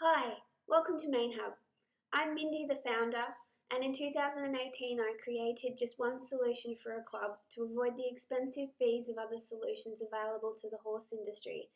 Hi, welcome to ManeHub. I'm Mindy, the founder, and in 2018 I created just one solution for a club to avoid the expensive fees of other solutions available to the horse industry.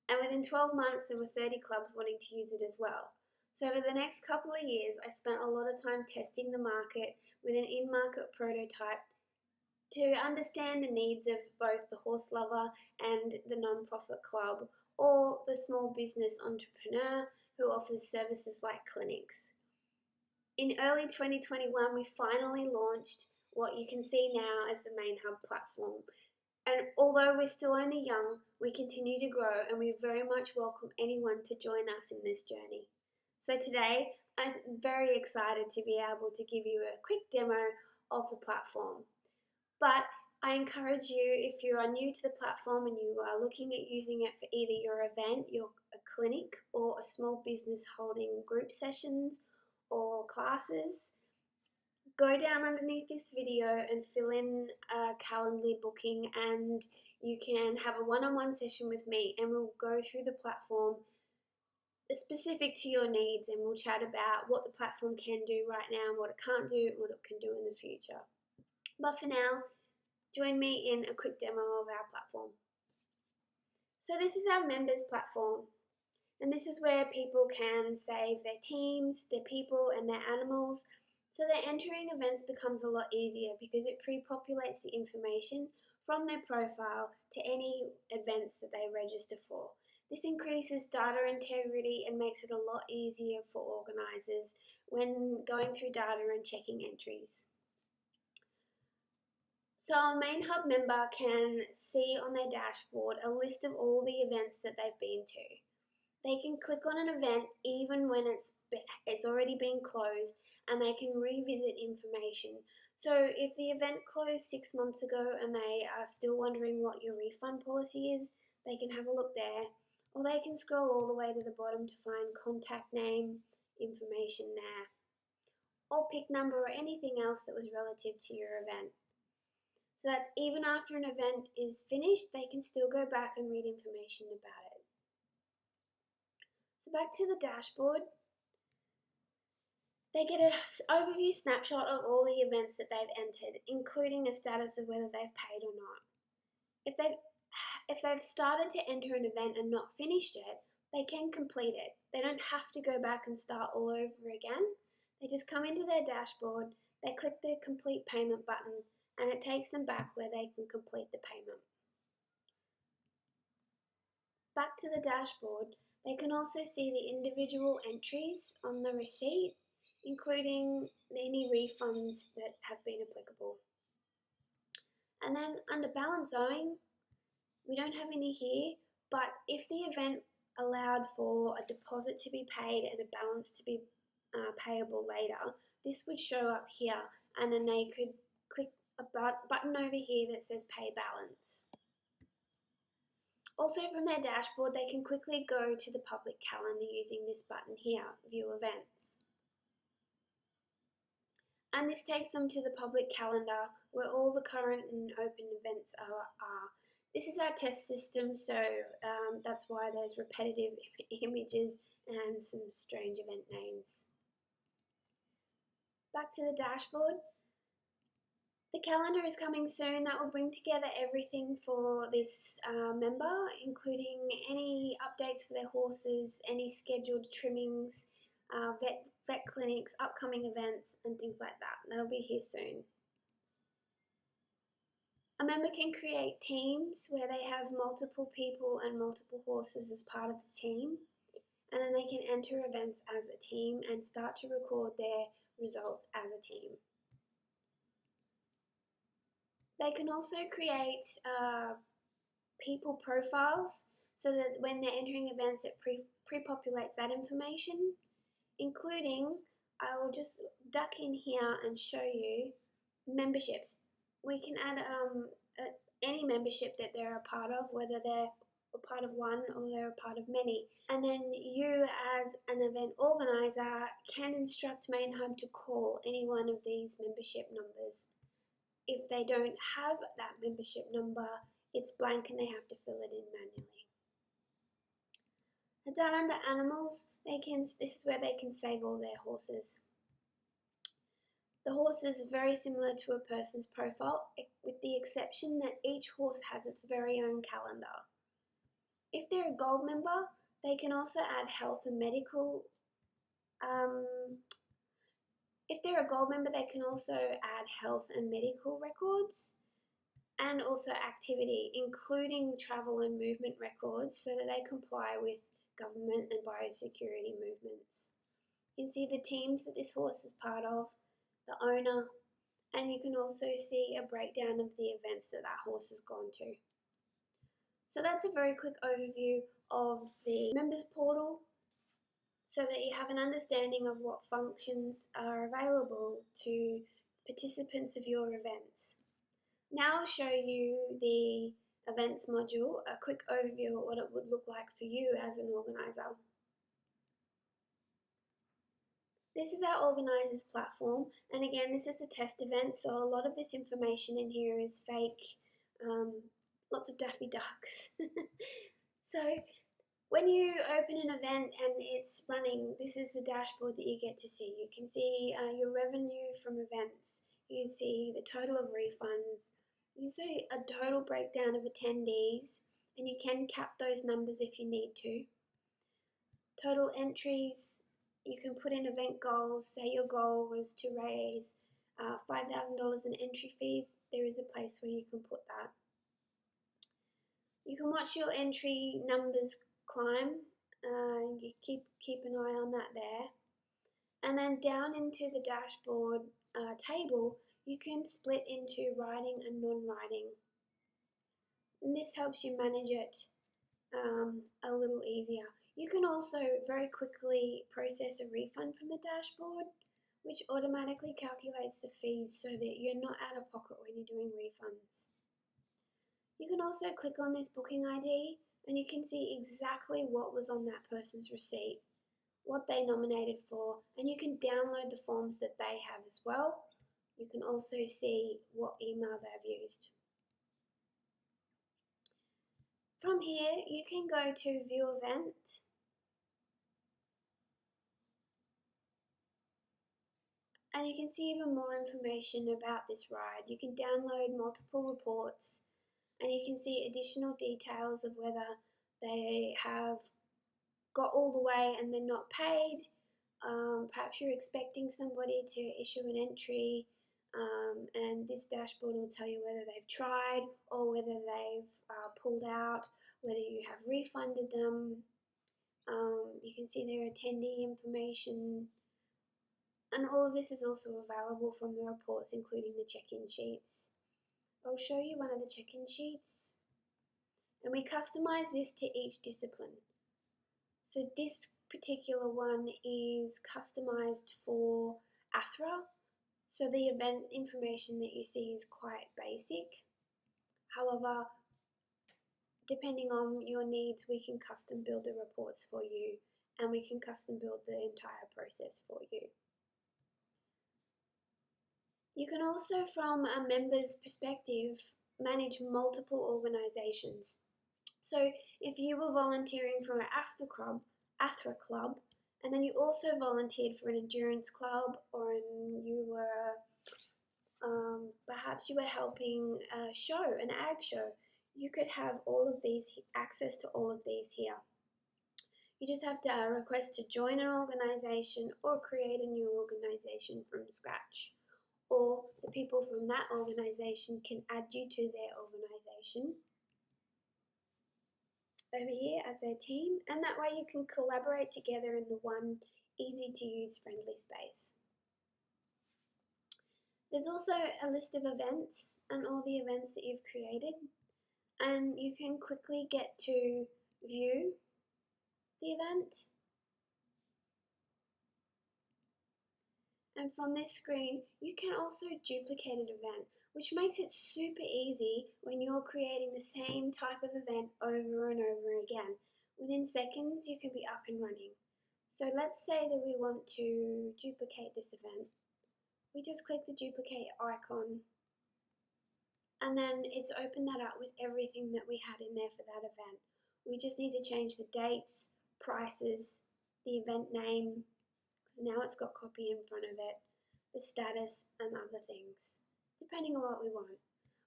And within 12 months there were 30 clubs wanting to use it as well. So over the next couple of years I spent a lot of time testing the market with an in-market prototype to understand the needs of both the horse lover and the non-profit club or the small business entrepreneur who offers services like clinics. In early 2021, we finally launched what you can see now as the ManeHub platform. And although we're still only young, we continue to grow and we very much welcome anyone to join us in this journey. So today, I'm very excited to be able to give you a quick demo of the platform. But I encourage you, if you are new to the platform and you are looking at using it for either your event, a clinic, or a small business holding group sessions or classes, go down underneath this video and fill in a Calendly booking, and you can have a one-on-one session with me and we'll go through the platform specific to your needs, and we'll chat about what the platform can do right now and what it can't do and what it can do in the future. But for now, join me in a quick demo of our platform. So this is our members platform, and this is where people can save their teams, their people and their animals, so that entering events becomes a lot easier because it pre-populates the information from their profile to any events that they register for. This increases data integrity and makes it a lot easier for organisers when going through data and checking entries. So a ManeHub member can see on their dashboard a list of all the events that they've been to. They can click on an event even when it's already been closed, and they can revisit information. So if the event closed 6 months ago and they are still wondering what your refund policy is, they can have a look there, or they can scroll all the way to the bottom to find contact name information there, or PIC number or anything else that was relative to your event. So that even after an event is finished, they can still go back and read information about it. So back to the dashboard, they get an overview snapshot of all the events that they've entered, including a status of whether they've paid or not. If they've started to enter an event and not finished it, they can complete it. They don't have to go back and start all over again. They just come into their dashboard, they click the complete payment button, and it takes them back where they can complete the payment. Back to the dashboard, they can also see the individual entries on the receipt, including any refunds that have been applicable. And then under balance owing, we don't have any here, but if the event allowed for a deposit to be paid and a balance to be payable later, this would show up here, and then they could click a button over here that says pay balance. Also from their dashboard, they can quickly go to the public calendar using this button here, view events. And this takes them to the public calendar where all the current and open events are. This is our test system, so that's why there's repetitive images and some strange event names. Back to the dashboard. The calendar is coming soon. That will bring together everything for this member, including any updates for their horses, any scheduled trimmings, vet clinics, upcoming events, and things like that. That'll be here soon. A member can create teams where they have multiple people and multiple horses as part of the team, and then they can enter events as a team and start to record their results as a team. They can also create people profiles so that when they're entering events, it pre-populates that information, including, I will just duck in here and show you memberships. We can add any membership that they're a part of, whether they're a part of one or they're a part of many. And then you as an event organizer can instruct ManeHub to call any one of these membership numbers. If they don't have that membership number, it's blank and they have to fill it in manually. And down under animals, this is where they can save all their horses. The horses are very similar to a person's profile, with the exception that each horse has its very own calendar. If they're a gold member, they can also add health and medical. If they're a gold member, they can also add health and medical records, and also activity, including travel and movement records, so that they comply with government and biosecurity movements. You can see the teams that this horse is part of, the owner, and you can also see a breakdown of the events that horse has gone to. So that's a very quick overview of the members portal, so that you have an understanding of what functions are available to participants of your events. Now I'll show you the events module, a quick overview of what it would look like for you as an organizer. This is our organizers platform, and again, this is the test event, so a lot of this information in here is fake, lots of Daffy Ducks. So when you open an event and it's running, this is the dashboard that you get to see. You can see your revenue from events, you can see the total of refunds, you can see a total breakdown of attendees, and you can cap those numbers if you need to. Total entries, you can put in event goals. Say your goal was to raise $5,000 in entry fees, there is a place where you can put that. You can watch your entry numbers climb, you keep an eye on that there. And then down into the dashboard table, you can split into writing and non-writing. And this helps you manage it a little easier. You can also very quickly process a refund from the dashboard, which automatically calculates the fees so that you're not out of pocket when you're doing refunds. You can also click on this booking ID and you can see exactly what was on that person's receipt, what they nominated for, and you can download the forms that they have as well. You can also see what email they've used. From here, you can go to View Event, and you can see even more information about this ride. You can download multiple reports, and you can see additional details of whether they have got all the way and they're not paid. Perhaps you're expecting somebody to issue an entry, and this dashboard will tell you whether they've tried or whether they've pulled out, whether you have refunded them. You can see their attendee information, and all of this is also available from the reports, including the check-in sheets. I'll show you one of the check-in sheets, and we customize this to each discipline. So this particular one is customized for ATHRA, so the event information that you see is quite basic. However, depending on your needs, we can custom build the reports for you, and we can custom build the entire process for you. You can also, from a member's perspective, manage multiple organizations. So if you were volunteering for an ATHRA club, and then you also volunteered for an endurance club, or you were perhaps you were helping a show, an ag show, you could have all of these, access to all of these here. You just have to request to join an organization or create a new organization from scratch, or the people from that organization can add you to their organization over here as their team, and that way you can collaborate together in the one easy to use friendly space. There's also a list of events and all the events that you've created, and you can quickly get to view the event. And from this screen, you can also duplicate an event, which makes it super easy when you're creating the same type of event over and over again. Within seconds, you can be up and running. So let's say that we want to duplicate this event. We just click the duplicate icon, and then it's opened that up with everything that we had in there for that event. We just need to change the dates, prices, the event name, because now it's got copy in front of it, the status, and other things, depending on what we want.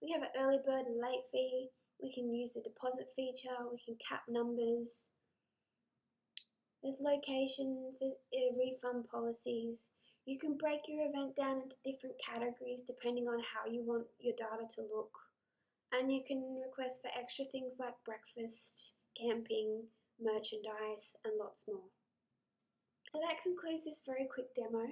We have an early bird and late fee. We can use the deposit feature. We can cap numbers. There's locations, there's refund policies. You can break your event down into different categories depending on how you want your data to look. And you can request for extra things like breakfast, camping, merchandise, and lots more. So that concludes this very quick demo.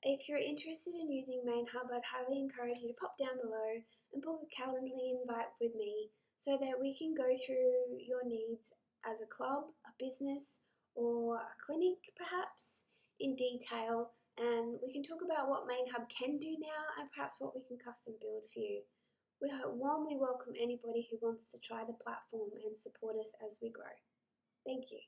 If you're interested in using ManeHub, I'd highly encourage you to pop down below and book a Calendly invite with me so that we can go through your needs as a club, a business, or a clinic perhaps in detail, and we can talk about what ManeHub can do now and perhaps what we can custom build for you. We warmly welcome anybody who wants to try the platform and support us as we grow. Thank you.